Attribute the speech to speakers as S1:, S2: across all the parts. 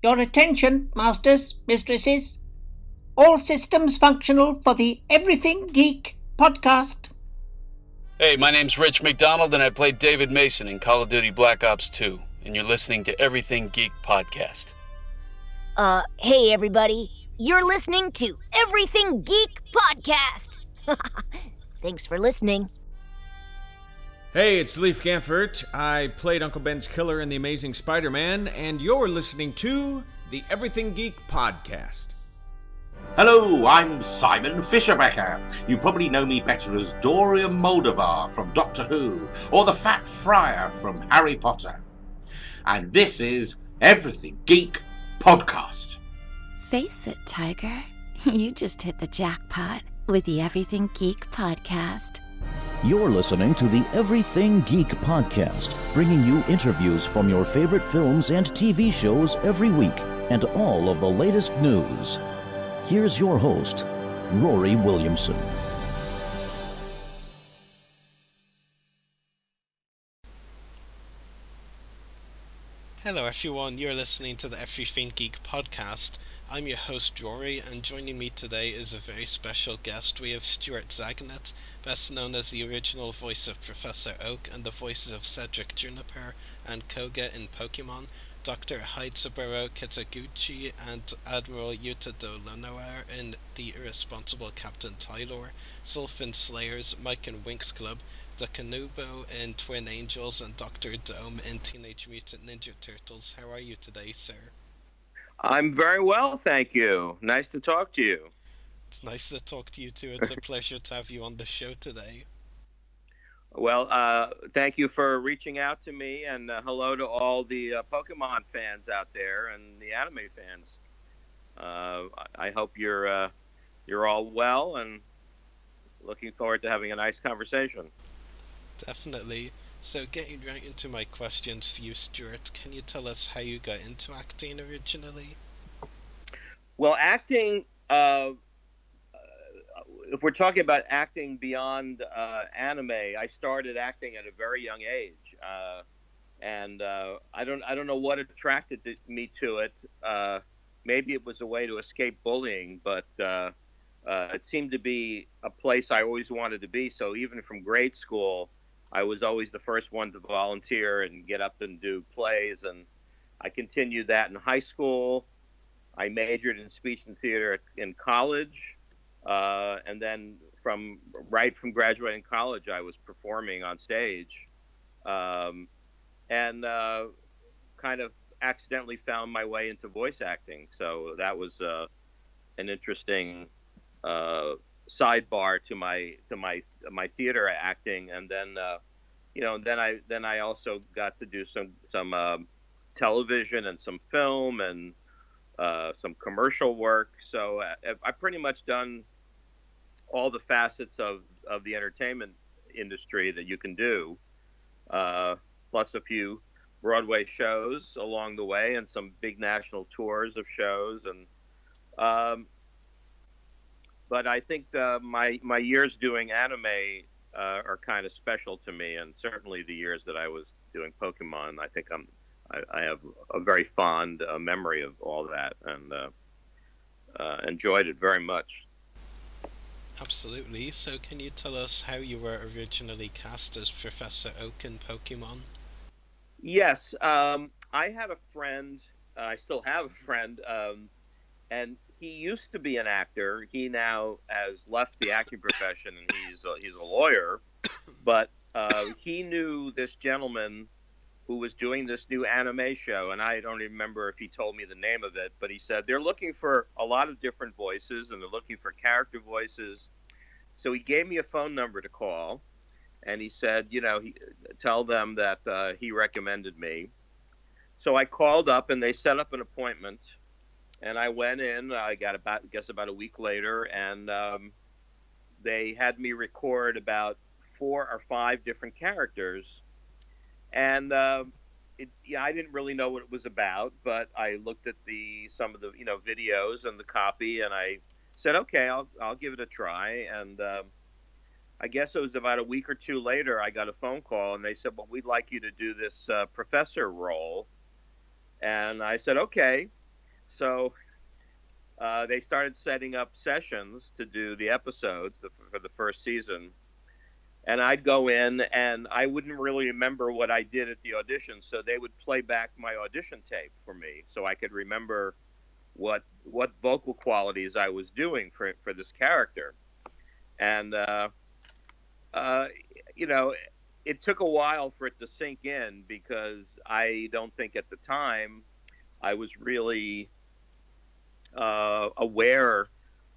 S1: Your attention, masters, mistresses. All systems functional for the Everything Geek podcast.
S2: Hey, my name's Rich McDonald, and I played David Mason in Call of Duty Black Ops 2, and you're listening to Everything Geek podcast.
S3: Hey everybody, you're listening to Everything Geek podcast. Thanks for listening.
S4: Hey, it's Leif Gaffert. I played Uncle Ben's killer in The Amazing Spider-Man, and you're listening to the Everything Geek podcast.
S5: Hello, I'm Simon Fisherbecker. You probably know me better as Dorian Moldovar from Doctor Who, or the Fat Friar from Harry Potter. And this is Everything Geek podcast.
S6: Face it, Tiger. You just hit the jackpot with the Everything Geek podcast.
S7: You're listening to the Everything Geek podcast, bringing you interviews from your favorite films and TV shows every week, and all of the latest news. Here's your host, Ruari Williamson.
S8: Hello everyone, you're listening to the Everything Geek podcast. I'm your host Rory, and joining me today is a very special guest. We have Stuart Zagnit, best known as the original voice of Professor Oak and the voices of Cedric Juniper and Koga in Pokémon, Dr. Hidezaburo, Kitaguchi, and Admiral Yutta Lonawer in the Irresponsible Captain Tylor, Zolf in Slayers, Mike in Winx Club, Dekunobo in Twin Angels, and Dr. Dome in Teenage Mutant Ninja Turtles. How are you today, sir?
S9: I'm very well, thank you. Nice to talk to you.
S8: It's nice to talk to you too. It's a pleasure to have you on the show today.
S9: Well, thank you for reaching out to me, and hello to all the Pokemon fans out there and the anime fans. I hope you're all well and looking forward to having a nice conversation.
S8: Definitely. So getting right into my questions for you, Stuart, can you tell us how you got into acting originally?
S9: Well, acting, if we're talking about acting beyond anime, I started acting at a very young age, and I don't know what attracted me to it. Maybe it was a way to escape bullying, but it seemed to be a place I always wanted to be. So even from grade school, I was always the first one to volunteer and get up and do plays, and I continued that in high school. I majored in speech and theater in college, and then from graduating college, I was performing on stage, and kind of accidentally found my way into voice acting. So that was an interesting sidebar to my theater acting, and then then I also got to do some television and some film and some commercial work. So I pretty much done all the facets of the entertainment industry that you can do, plus a few Broadway shows along the way and some big national tours of shows. And but I think my years doing anime are kind of special to me, and certainly the years that I was doing Pokemon, I think I have a very fond memory of all that, and enjoyed it very much.
S8: Absolutely. So can you tell us how you were originally cast as Professor Oak in Pokemon?
S9: Yes, I had a friend. I still have a friend, and he used to be an actor. He now has left the acting profession, and he's a lawyer. But he knew this gentleman who was doing this new anime show, and I don't even remember if he told me the name of it. But he said they're looking for a lot of different voices, and they're looking for character voices. So he gave me a phone number to call, and he said, tell them that he recommended me. So I called up, and they set up an appointment. And I went in, I got about a week later, and they had me record about 4 or 5 different characters. And I didn't really know what it was about, but I looked at some of the videos and the copy, and I said, okay, I'll give it a try. And I guess it was about a week or two later, I got a phone call, and they said, well, we'd like you to do this professor role. And I said, okay. So they started setting up sessions to do the episodes for the first season. And I'd go in and I wouldn't really remember what I did at the audition. So they would play back my audition tape for me so I could remember what vocal qualities I was doing for this character. And, you know, it took a while for it to sink in because I don't think at the time I was really aware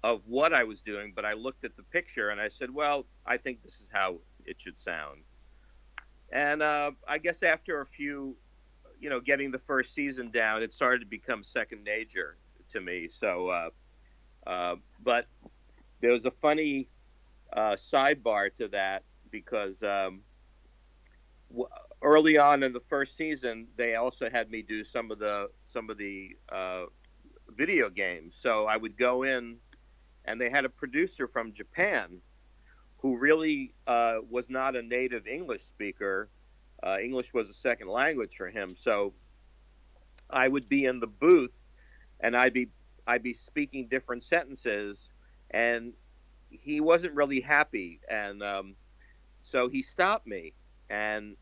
S9: of what I was doing, but I looked at the picture and I said, well, I think this is how it should sound. And I guess after a few, you know, getting the first season down, it started to become second nature to me. So, but there was a funny sidebar to that because early on in the first season, they also had me do some of the video games. So I would go in, and they had a producer from Japan who really was not a native English speaker. English was a second language for him. So I would be in the booth, and I'd be speaking different sentences, and he wasn't really happy, and so he stopped me, and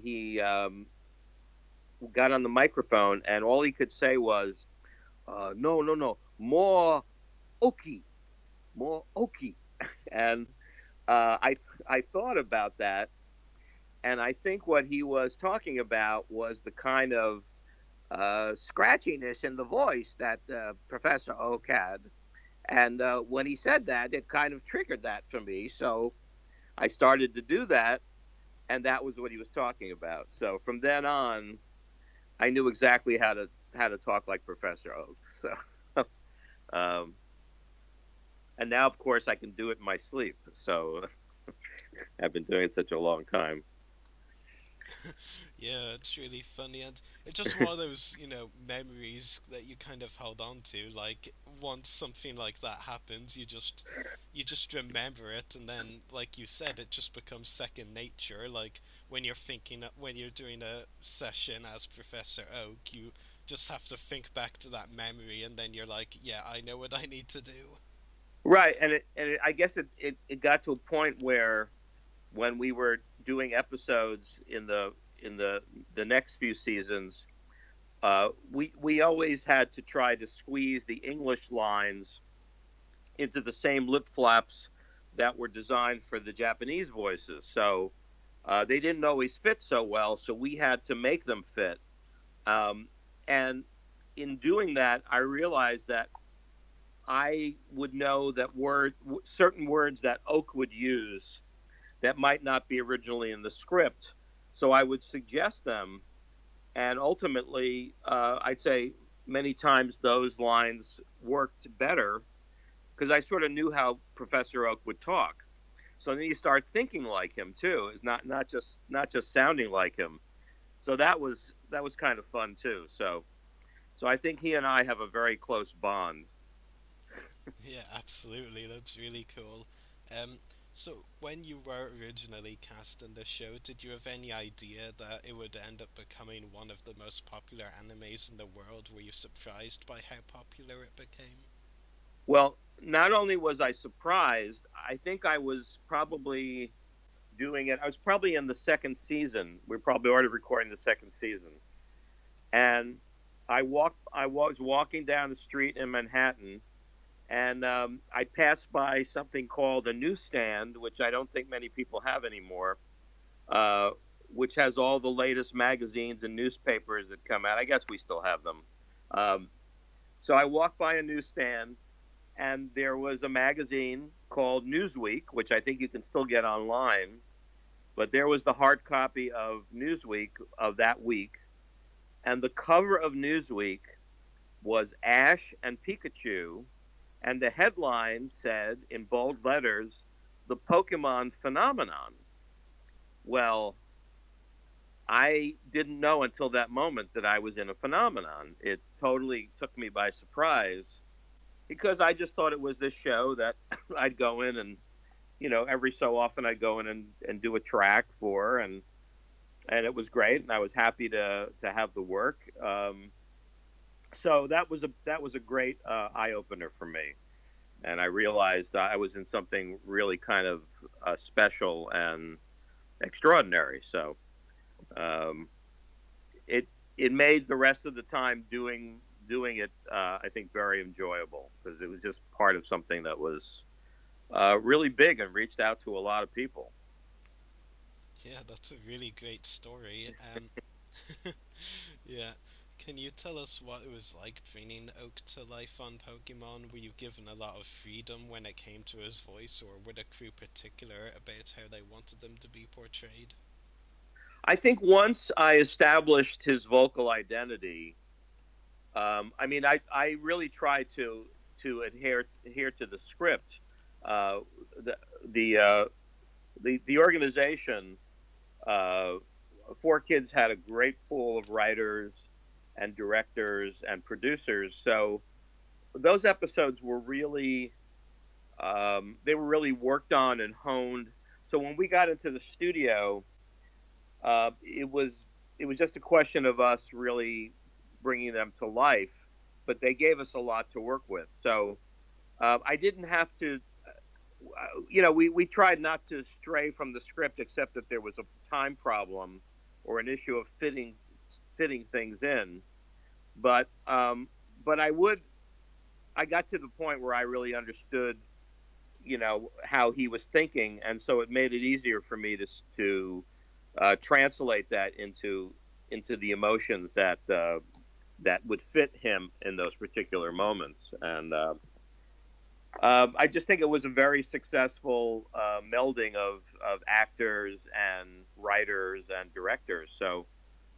S9: he got on the microphone, and all he could say was, no, more oki. And I thought about that, and I think what he was talking about was the kind of scratchiness in the voice that Professor Oak had. And when he said that, it kind of triggered that for me. So I started to do that, and that was what he was talking about. So from then on, I knew exactly how to talk like Professor Oak. So, and now, of course, I can do it in my sleep. So I've been doing it such a long time.
S8: Yeah, it's really funny, and it's just one of those, you know, memories that you kind of hold on to. Like, once something like that happens, you just remember it, and then, like you said, it just becomes second nature. Like, when you're doing a session as Professor Oak, you just have to think back to that memory, and then you're like, yeah, I know what I need to do.
S9: Right, and I guess it got to a point where when we were doing episodes in the next few seasons, we always had to try to squeeze the English lines into the same lip flaps that were designed for the Japanese voices. So they didn't always fit so well, so we had to make them fit. And in doing that, I realized that I would know that certain words that Oak would use that might not be originally in the script. So I would suggest them, and ultimately, I'd say many times those lines worked better because I sort of knew how Professor Oak would talk. So then you start thinking like him too, is not just sounding like him. So that was kind of fun too. So I think he and I have a very close bond.
S8: Yeah, absolutely. That's really cool. So when you were originally cast in the show, did you have any idea that it would end up becoming one of the most popular animes in the world? Were you surprised by how popular it became?
S9: Well, not only was I surprised, I think I was probably doing it. I was probably in the second season. We're probably already recording the second season. And I was walking down the street in Manhattan, and I passed by something called a newsstand, which I don't think many people have anymore, which has all the latest magazines and newspapers that come out. I guess we still have them. So I walked by a newsstand, and there was a magazine called Newsweek, which I think you can still get online. But there was the hard copy of Newsweek of that week. And the cover of Newsweek was Ash and Pikachu. And the headline said, in bold letters, "The Pokemon Phenomenon." Well, I didn't know until that moment that I was in a phenomenon. It totally took me by surprise because I just thought it was this show that I'd go in and, you know, every so often I'd go in and do a track for, and it was great, and I was happy to have the work. So that was a great eye opener for me, and I realized I was in something really kind of special and extraordinary. So um, it made the rest of the time doing it, I think, very enjoyable, because it was just part of something that was really big and reached out to a lot of people.
S8: Yeah, that's a really great story. Yeah. Can you tell us what it was like bringing Oak to life on Pokemon? Were you given a lot of freedom when it came to his voice, or were the crew particular about how they wanted them to be portrayed?
S9: I think once I established his vocal identity, I mean, I really tried to adhere to the script. Uh, the the organization, uh, Four Kids, had a great pool of writers and directors and producers. So those episodes were really they were really worked on and honed. So when we got into the studio, it was just a question of us really bringing them to life. But they gave us a lot to work with. So I didn't have to. We tried not to stray from the script, except that there was a time problem or an issue of fitting things in. But I got to the point where I really understood, how he was thinking, and so it made it easier for me to translate that into the emotions that would fit him in those particular moments. And I just think it was a very successful melding of actors and writers and directors. So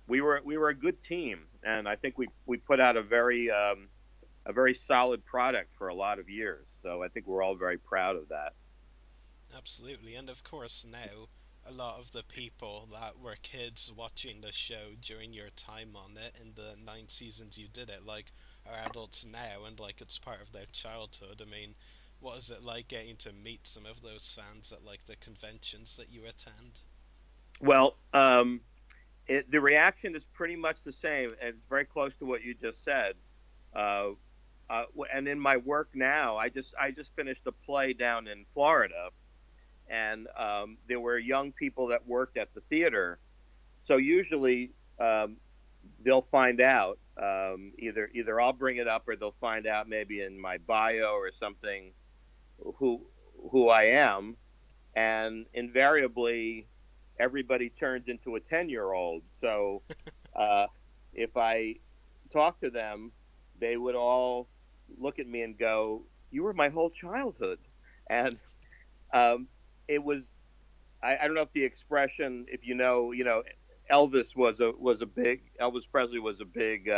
S9: we were a good team, and I think we put out a very solid product for a lot of years. So I think we're all very proud of that.
S8: Absolutely, and of course now a lot of the people that were kids watching the show during your time on it in the 9 seasons you did it, like, are adults now, and like it's part of their childhood. I mean, what is it like getting to meet some of those fans at like the conventions that you attend?
S9: Well, the reaction is pretty much the same, and it's very close to what you just said. Uh, and in my work now, I just finished a play down in Florida, and there were young people that worked at the theater. So usually they'll find out, either I'll bring it up, or they'll find out maybe in my bio or something who I am, and invariably everybody turns into a 10-year-old. So if I talk to them, they would all look at me and go, "You were my whole childhood." And it was, I don't know if the expression, if Elvis Presley was a big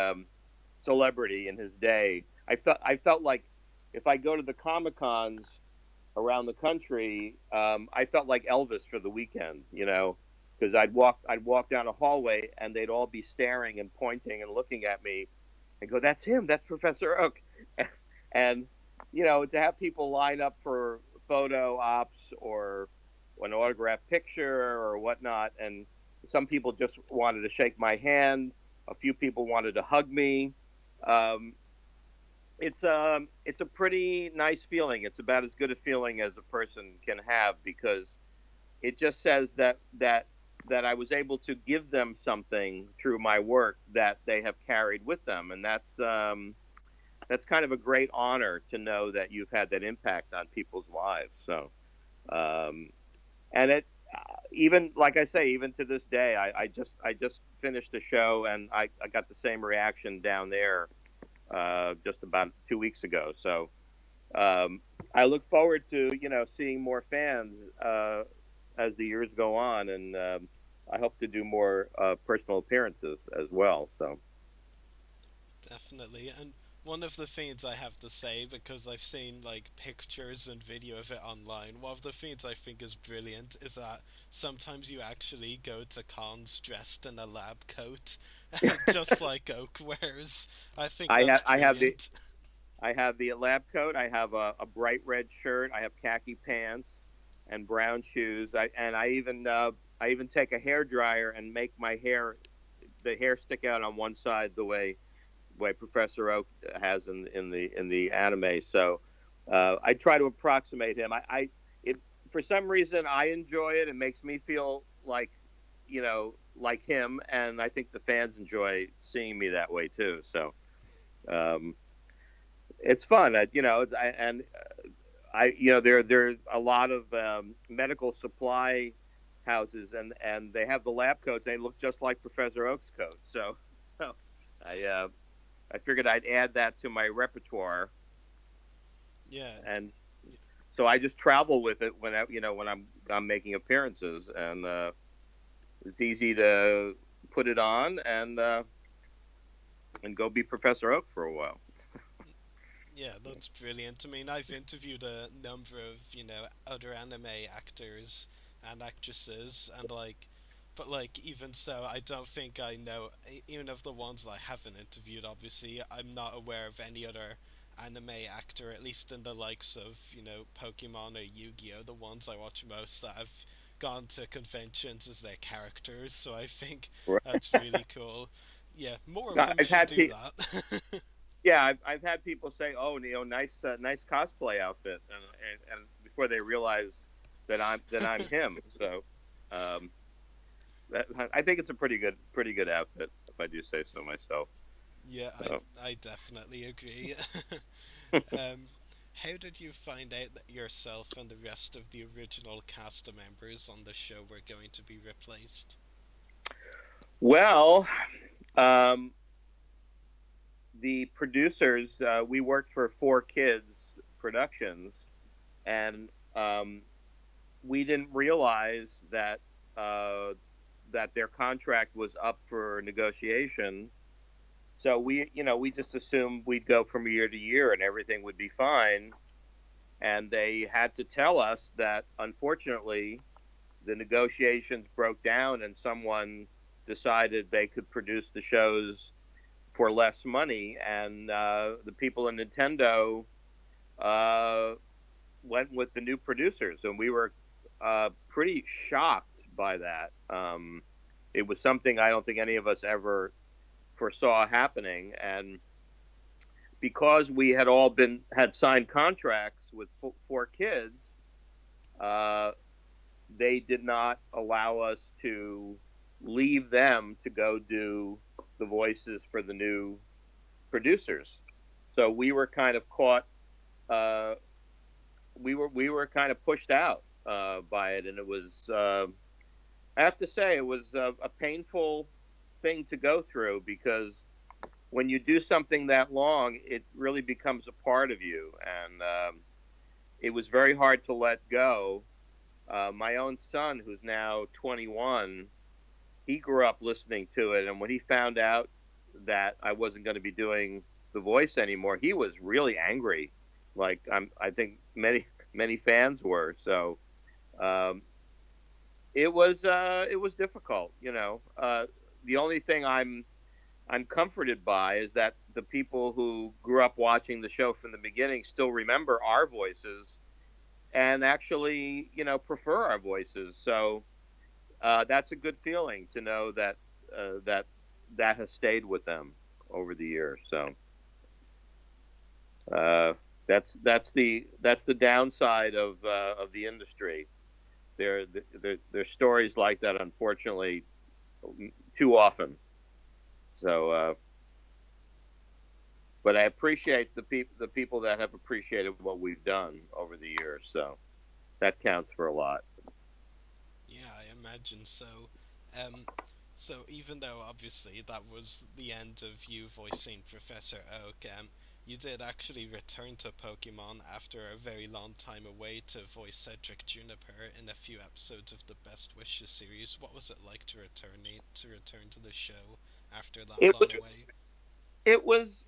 S9: celebrity in his day. I felt like if I go to the Comic Cons around the country, I felt like Elvis for the weekend, because I'd walk down a hallway and they'd all be staring and pointing and looking at me and go, "That's him, that's Professor Oak." And to have people line up for photo ops or an autographed picture or whatnot, and some people just wanted to shake my hand, a few people wanted to hug me. It's a pretty nice feeling. It's about as good a feeling as a person can have, because it just says that I was able to give them something through my work that they have carried with them, and that's kind of a great honor to know that you've had that impact on people's lives. So, and it, even like I say, even to this day, I just finished the show and I got the same reaction down there just about 2 weeks ago. So I look forward to seeing more fans as the years go on, and I hope to do more personal appearances as well. So
S8: Definitely. And one of the things I have to say, because I've seen like pictures and video of it online, one of the things I think is brilliant is that sometimes you actually go to cons dressed in a lab coat, just like Oak wears. I think that's brilliant.
S9: I have the lab coat. I have a bright red shirt. I have khaki pants and brown shoes. I even take a hair dryer and make the hair stick out on one side the way way Professor Oak has in the anime. So I try to approximate him. For some reason I enjoy it. It makes me feel like, like him, and I think the fans enjoy seeing me that way too. So it's fun. There are a lot of medical supply houses, and they have the lab coats. They look just like Professor Oak's coat. So I figured I'd add that to my repertoire.
S8: Yeah.
S9: And so I just travel with it when I'm making appearances, and it's easy to put it on and go be Professor Oak for a while.
S8: Yeah, that's brilliant. I mean, I've interviewed a number of, other anime actors and actresses, and even so, I don't think I know, even of the ones that I haven't interviewed, obviously, I'm not aware of any other anime actor, at least in the likes of, Pokemon or Yu-Gi-Oh!, the ones I watch most, that have gone to conventions as their characters, so I think that's really cool. Yeah, more of them should do that.
S9: Yeah, I've had people say, "Oh, nice cosplay outfit," and before they realize that I'm him. So, I think it's a pretty good outfit, if I do say so myself.
S8: Yeah, so. I definitely agree. How did you find out that yourself and the rest of the original cast of members on the show were going to be replaced?
S9: Well, the producers, we worked for 4Kids Productions, and we didn't realize that their contract was up for negotiation. So we just assumed we'd go from year to year and everything would be fine. And they had to tell us that, unfortunately, the negotiations broke down and someone decided they could produce the shows for less money, and the people in Nintendo went with the new producers, and we were pretty shocked by that. It was something I don't think any of us ever foresaw happening, and because we had all had signed contracts with 4Kids, they did not allow us to leave them to go do the voices for the new producers. So we were kind of caught. We were kind of pushed out by it, and it was. I have to say, it was a painful thing to go through, because when you do something that long, it really becomes a part of you, and it was very hard to let go. My own son, who's now 21, he grew up listening to it, and when he found out that I wasn't going to be doing the voice anymore, he was really angry. Like I think many fans were. So it was difficult. The only thing I'm comforted by is that the people who grew up watching the show from the beginning still remember our voices and actually prefer our voices. So. That's a good feeling to know that that has stayed with them over the years. So that's the downside of the industry. There's stories like that, unfortunately, too often. So, but I appreciate the people that have appreciated what we've done over the years. So that counts for a lot.
S8: Yeah, I imagine so. So even though obviously that was the end of you voicing Professor Oak, you did actually return to Pokemon after a very long time away to voice Cedric Juniper in a few episodes of the Best Wishes series. What was it like to return to the show after that long away?
S9: It was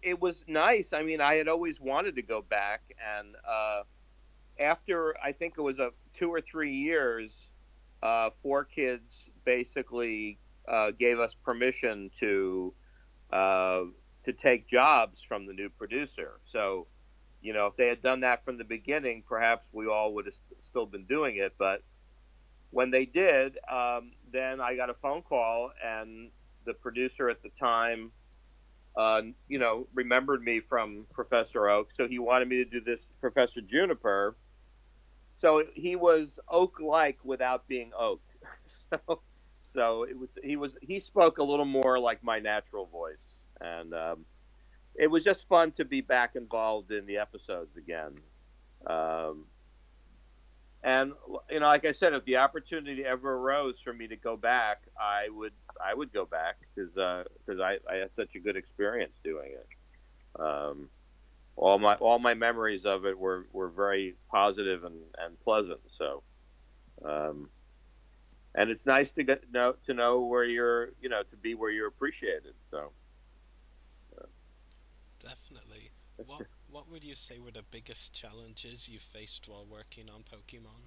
S9: nice. I mean, I had always wanted to go back, and after I think it was 2 or 3 years. 4Kids basically gave us permission to take jobs from the new producer. So, if they had done that from the beginning, perhaps we all would have still been doing it. But when they did, then I got a phone call, and the producer at the time remembered me from Professor Oak, so he wanted me to do this Professor Juniper. So he was Oak-like without being Oak. so he spoke a little more like my natural voice, and it was just fun to be back involved in the episodes again. And like I said, if the opportunity ever arose for me to go back, I would go back because I had such a good experience doing it. All my memories of it were very positive and pleasant. So, and it's nice to know where you're to be where you're appreciated. So,
S8: Definitely. What would you say were the biggest challenges you faced while working on Pokemon?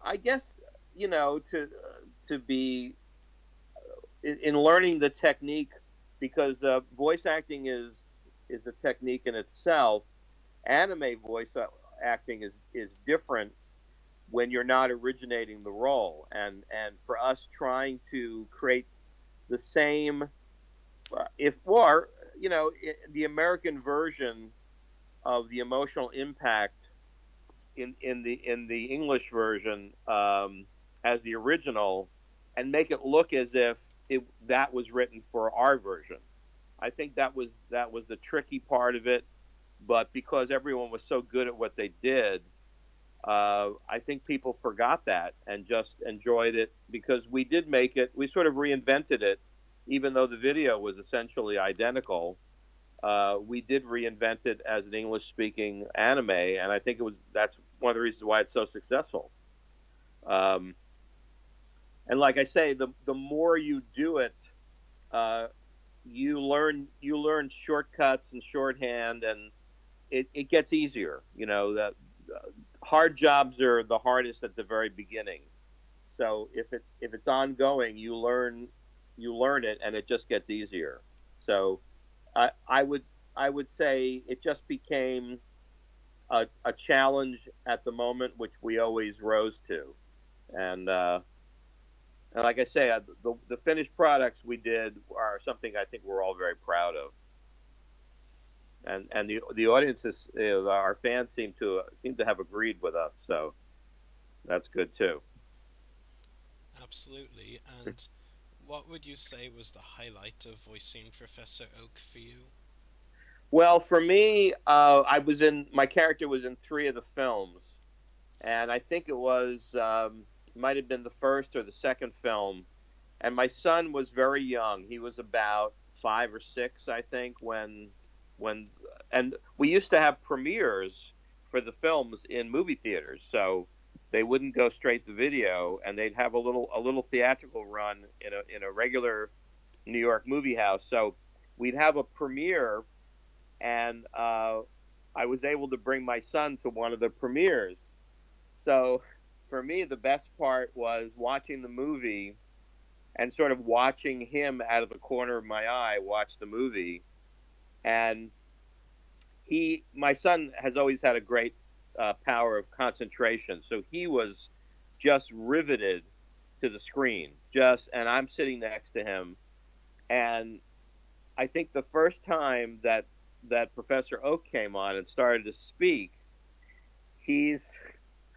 S9: I guess to be in learning the technique, because voice acting is a technique in itself. Anime voice acting is different when you're not originating the role, and for us trying to create the same, the American version of the emotional impact in the English version as the original, and make it look as if that was written for our version. I think that was the tricky part of it, but because everyone was so good at what they did, I think people forgot that and just enjoyed it because we did make it. We sort of reinvented it, even though the video was essentially identical. We did reinvent it as an English-speaking anime, and I think that's one of the reasons why it's so successful. And like I say, the more you do it, you learn shortcuts and shorthand, and it gets easier. That hard jobs are the hardest at the very beginning. So if it's ongoing, you learn it, and it just gets easier. So I would say it just became a challenge at the moment, which we always rose to, and like I say, the finished products we did are something I think we're all very proud of, and the audiences, our fans seem to have agreed with us, so that's good too.
S8: Absolutely. And what would you say was the highlight of voicing Professor Oak for you?
S9: Well, for me, my character was in 3 of the films, and I think it was might have been the first or the second film, and my son was very young. He was about 5 or 6, I think, when and we used to have premieres for the films in movie theaters, so they wouldn't go straight to video, and they'd have a little theatrical run in a regular New York movie house. So we'd have a premiere, and I was able to bring my son to one of the premieres. So for me, the best part was watching the movie and sort of watching him out of the corner of my eye watch the movie. And my son has always had a great power of concentration, so he was just riveted to the screen, and I'm sitting next to him, and I think the first time that Professor Oak came on and started to speak, he's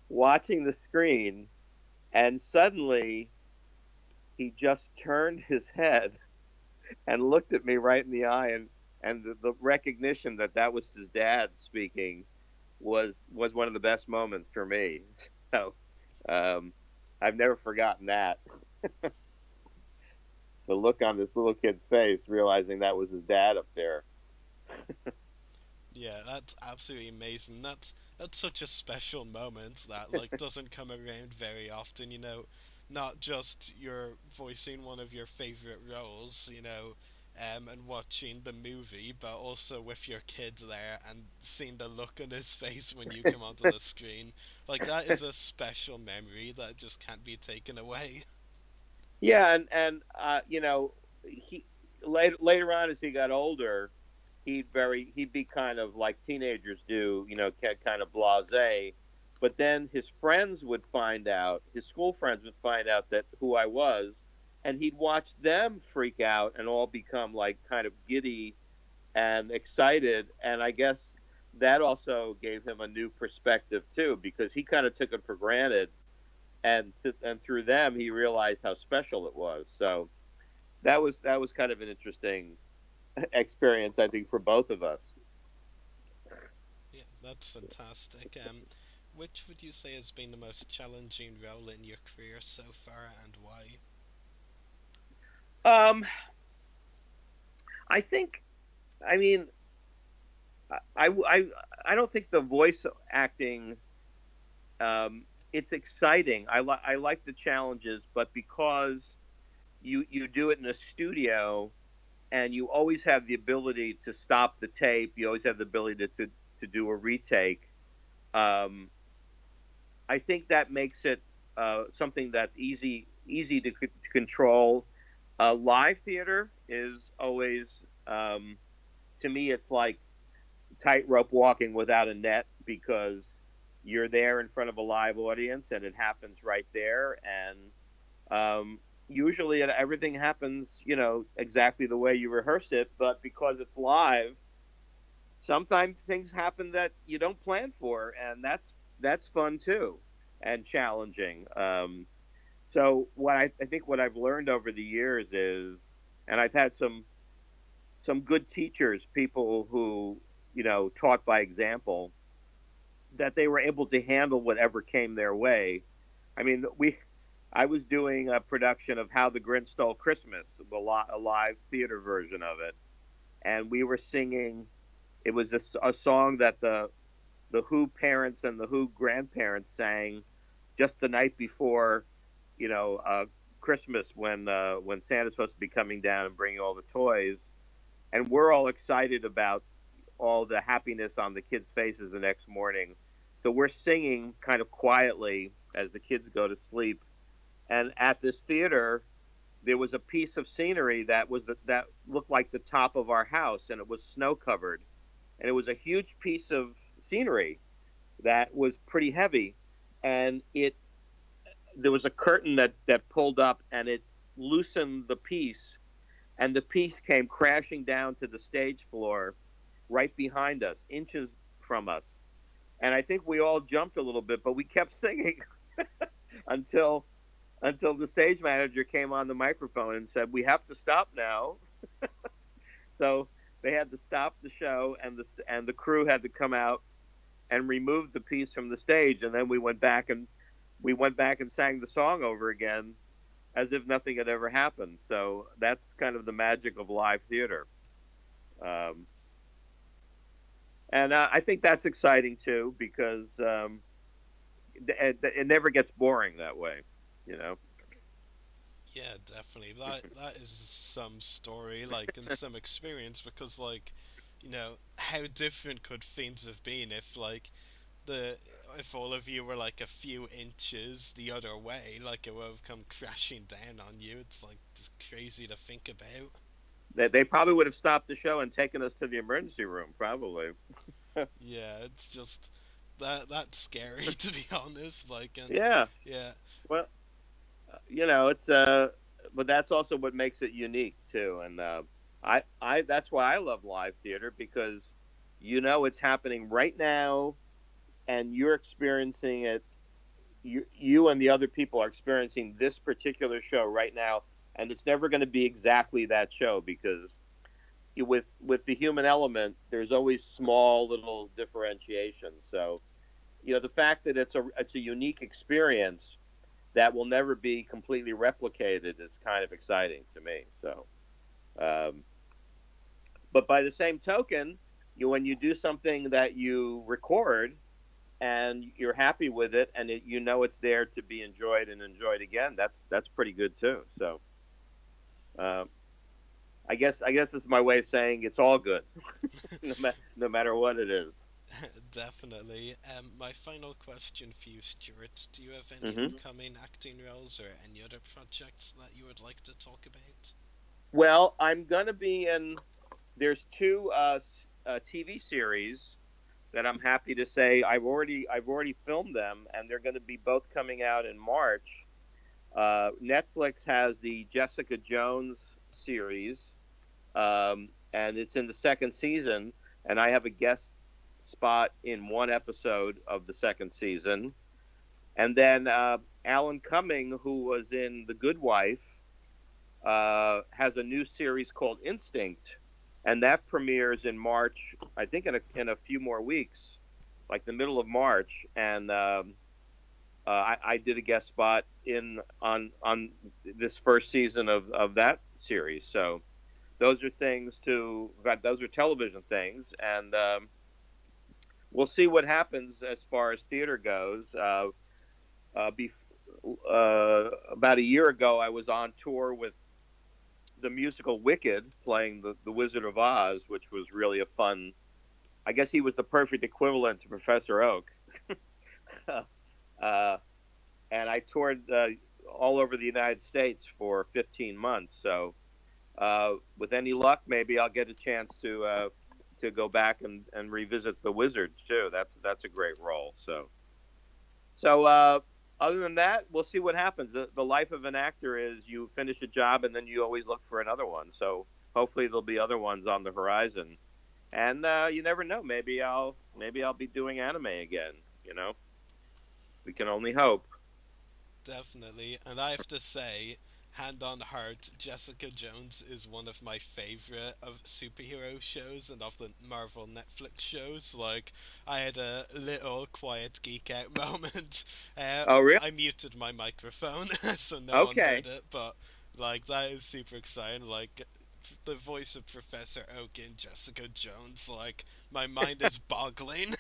S9: watching the screen, and suddenly he just turned his head and looked at me right in the eye, and the recognition that was his dad speaking was one of the best moments for me. So I've never forgotten that. The look on this little kid's face, realizing that was his dad up there.
S8: Yeah, that's absolutely amazing. That's such a special moment that doesn't come around very often. Not just you're voicing one of your favorite roles, and watching the movie, but also with your kid there and seeing the look on his face when you come onto the screen. That is a special memory that just can't be taken away.
S9: Yeah, and he later on as he got older, he'd be kind of like teenagers do, kind of blasé. But then his school friends would find out that who I was, and he'd watch them freak out and all become like kind of giddy and excited. And I guess that also gave him a new perspective too, because he kind of took it for granted, and through them he realized how special it was. So that was kind of an interesting experience, I think, for both of us.
S8: Yeah, that's fantastic. Which would you say has been the most challenging role in your career so far, and why?
S9: I think, I mean, I don't think the voice acting, it's exciting. I like the challenges, but because you do it in a studio, and you always have the ability to stop the tape, you always have the ability to do a retake. I think that makes it something that's easy to control. Live theater is always, to me, it's like tightrope walking without a net, because you're there in front of a live audience and it happens right there. And usually everything happens, exactly the way you rehearsed it. But because it's live, sometimes things happen that you don't plan for, and that's fun too, and challenging. So what I think what I've learned over the years is, and I've had some good teachers, people who taught by example, that they were able to handle whatever came their way. I mean, I was doing a production of How the Grinch Stole Christmas, a live theater version of it, and we were singing. It was a song that the Who parents and the Who grandparents sang just the night before, Christmas, when Santa's supposed to be coming down and bringing all the toys, and we're all excited about all the happiness on the kids' faces the next morning. So we're singing kind of quietly as the kids go to sleep. And at this theater, there was a piece of scenery that looked like the top of our house, and it was snow covered. And it was a huge piece of scenery that was pretty heavy. And there was a curtain that pulled up, and it loosened the piece, and the piece came crashing down to the stage floor right behind us, inches from us. And I think we all jumped a little bit, but we kept singing until the stage manager came on the microphone and said, "We have to stop now." So they had to stop the show, and the crew had to come out and remove the piece from the stage, and then we went back and sang the song over again as if nothing had ever happened. So that's kind of the magic of live theater. And I think that's exciting too, because it never gets boring that way,
S8: Yeah, definitely. That is some story, like, and some experience, because, like, how different could things have been if, like, if all of you were like a few inches the other way, like it would have come crashing down on you. It's like just crazy to think about.
S9: They probably would have stopped the show and taken us to the emergency room, probably.
S8: Yeah, it's just that's scary, to be honest. Like, and
S9: yeah. Well, it's but that's also what makes it unique too. And I that's why I love live theater, because it's happening right now, and you're experiencing it. You and the other people are experiencing this particular show right now, and it's never going to be exactly that show, because with the human element, there's always small little differentiations. So, the fact that it's a unique experience that will never be completely replicated is kind of exciting to me. So, but by the same token, when you do something that you record and you're happy with it, and it's there to be enjoyed and enjoyed again, that's pretty good too. So, I guess this is my way of saying it's all good, no matter what it is.
S8: Definitely. My final question for you, Stuart: do you have any upcoming acting roles or any other projects that you would like to talk about?
S9: Well, I'm gonna be in. There's two TV series that I'm happy to say I've already filmed them, and they're going to be both coming out in March. Netflix has the Jessica Jones series, and it's in the second season, and I have a guest spot in one episode of the second season. And then Alan Cumming, who was in The Good Wife, has a new series called Instinct, and that premieres in March, I think in a few more weeks, like the middle of March. And I did a guest spot on this first season of that series. So those are television things, and we'll see what happens as far as theater goes. About a year ago, I was on tour with the musical Wicked, playing the Wizard of Oz, which was really a fun. I guess he was the perfect equivalent to Professor Oak. And I toured all over the United States for 15 months. So, with any luck, maybe I'll get a chance to go back and revisit the Wizard too. That's a great role. So other than that, we'll see what happens. The life of an actor is you finish a job and then you always look for another one. So hopefully there'll be other ones on the horizon. And you never know. Maybe I'll be doing anime again. You know, we can only hope.
S8: Definitely, and I have to say, hand on heart, Jessica Jones is one of my favorite of superhero shows and of the Marvel Netflix shows. Like, I had a little quiet geek out moment.
S9: Oh, really?
S8: I muted my microphone, so no one
S9: Okay.
S8: heard it, but like that is super exciting. Like, the voice of Professor Oak in Jessica Jones, like, my mind is boggling.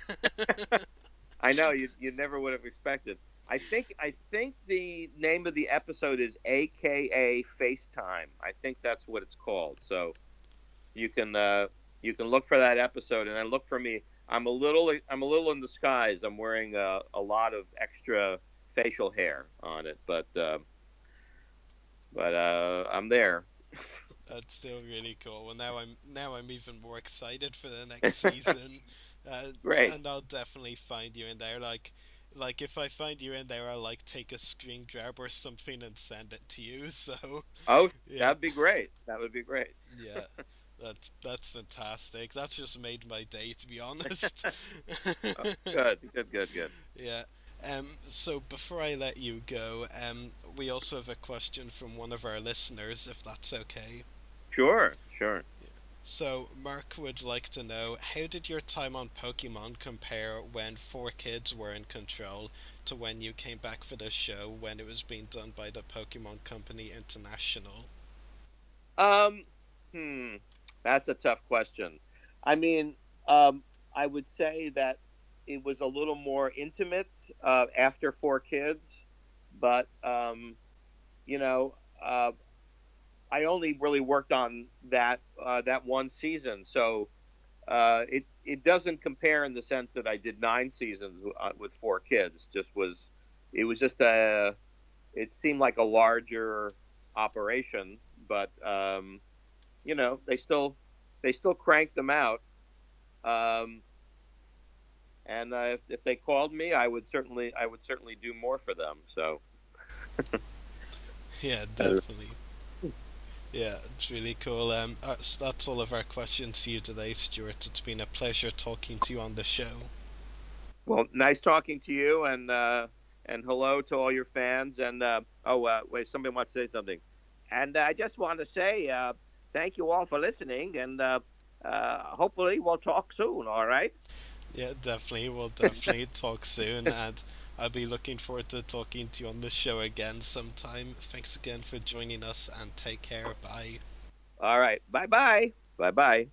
S9: I know you never would have expected. I think the name of the episode is AKA FaceTime. I think that's what it's called. So you can look for that episode, and then look for me. I'm a little in disguise. I'm wearing a lot of extra facial hair on it, but I'm there.
S8: That's still really cool. Well, now I'm even more excited for the next season.
S9: Great.
S8: And I'll definitely find you in there. Like if I find you in there, I'll like take a screen grab or something and send it to you. So.
S9: Oh,
S8: yeah.
S9: that'd be great. That would be great.
S8: Yeah, that's fantastic. That's just made my day, to be honest.
S9: Oh, good.
S8: Yeah. So before I let you go, we also have a question from one of our listeners, if that's okay.
S9: Sure.
S8: So, Mark would like to know, how did your time on Pokemon compare when 4Kids were in control to when you came back for the show when it was being done by the Pokemon Company International?
S9: That's a tough question. I mean, I would say that it was a little more intimate after 4Kids, but I only really worked on that one season, so it doesn't compare in the sense that I did 9 seasons with 4Kids. It seemed like a larger operation, but they still cranked them out. And if they called me, I would certainly do more for them. So.
S8: Yeah, definitely. Yeah, it's really cool. That's all of our questions for you today, Stuart. It's been a pleasure talking to you on the show.
S9: Well, nice talking to you, and hello to all your fans. And wait, somebody wants to say something. And I just want to say thank you all for listening, and hopefully we'll talk soon. All right?
S8: Yeah, definitely. We'll definitely talk soon, and I'll be looking forward to talking to you on the show again sometime. Thanks again for joining us, and take care. Bye.
S9: All right. Bye-bye. Bye-bye.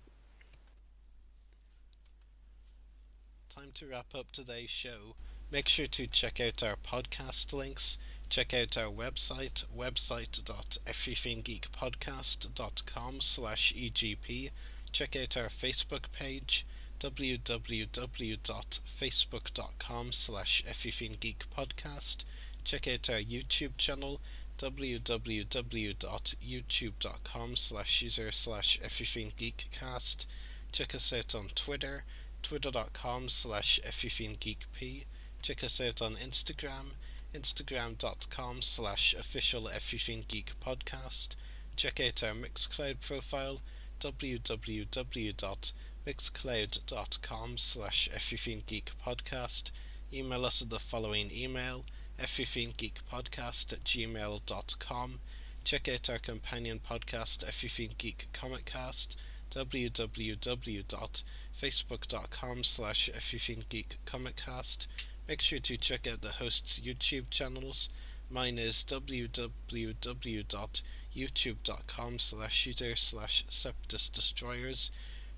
S8: Time to wrap up today's show. Make sure to check out our podcast links. Check out our website, website.everythinggeekpodcast.com/EGP. Check out our Facebook page, www.facebook.com/everythinggeekpodcast. Check out our YouTube channel, www.youtube.com/user/everythinggeekcast. Check us out on Twitter, twitter.com/everythinggeekp. Check us out on Instagram, Instagram.com/official Everything Geek Podcast. Check out our Mixcloud profile, www.mixcloud.com/everythinggeekpodcast. Email us at the following email, everythinggeekpodcast@gmail.com. Check out our companion podcast, Everything Geek Comic Cast, www.facebook.com/everythinggeekcomiccast. Make sure to check out the hosts' YouTube channels. Mine is www.youtube.com/shooter/septusdestroyers.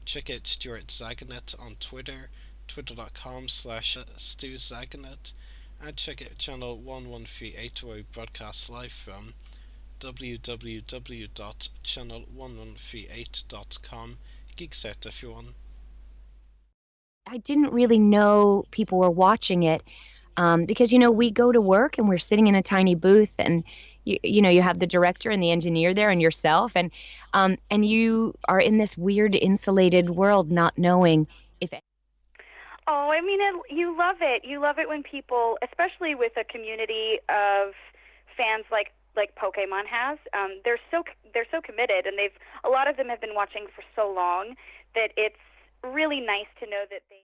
S8: Check out Stuart Zagnit on Twitter, twitter.com/StuZagnit, and check out channel 1138 where we broadcast live from, www.channel1138.com. Geeks out, everyone.
S10: I didn't really know people were watching it because, we go to work and we're sitting in a tiny booth and, you have the director and the engineer there and yourself and you are in this weird insulated world not knowing if...
S11: Oh, I mean, you love it. You love it when people, especially with a community of fans like Pokémon has, they're so committed, and a lot of them have been watching for so long that it's really nice to know that they...